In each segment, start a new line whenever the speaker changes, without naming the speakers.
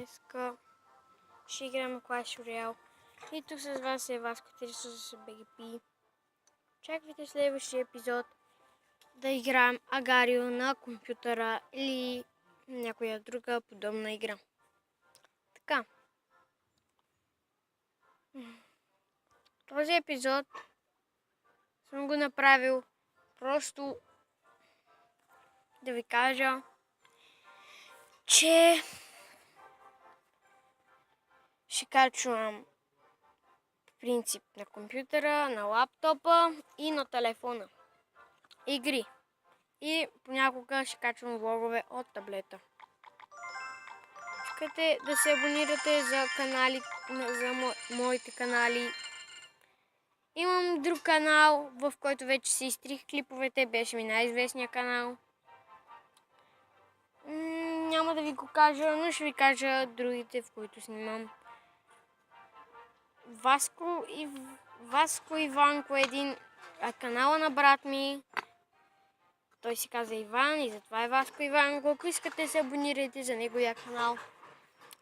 Днеска ще играем Clash Royale. И тук с вас е Васко 300 BGP. Чакайте следващия епизод да играем Агарио на компютъра или някоя друга подобна игра. Така. Този епизод съм го направил просто да ви кажа, че ще качвам принцип на компютъра, на лаптопа и на телефона. Игри. И понякога ще качвам влогове от таблета. Искате да се абонирате за канали, за моите канали. Имам друг канал, в който вече си изтрих клиповете. Беше ми най-известният канал. Няма да ви го кажа, но ще ви кажа другите, в които снимам. Васко Иванко е един канала на брат ми. Той се казва Иван и затова е Васко Иванко. Ако искате, се абонирайте за неговия канал.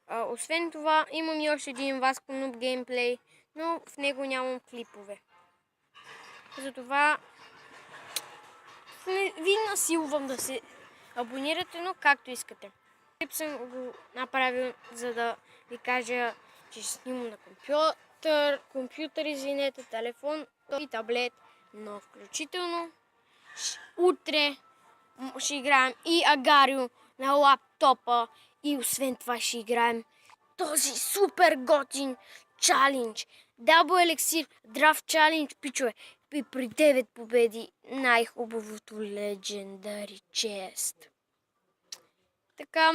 Освен това, имам и още един Васко Нуб геймплей, но в него нямам клипове. Затова ви насилвам да се абонирате, но както искате. Клип съм го направил, за да ви кажа, че ще снимам на компютър, извинете, телефон и таблет, но включително утре ще играем и Агарио на лаптопа и освен това ще играем този супер готин чалендж. Double Elixir Draft Challenge, пичове. И при 9 победи най-хубавото Legendary Chest. Така,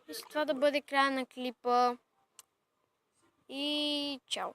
и това да бъде края на клипа. И чао!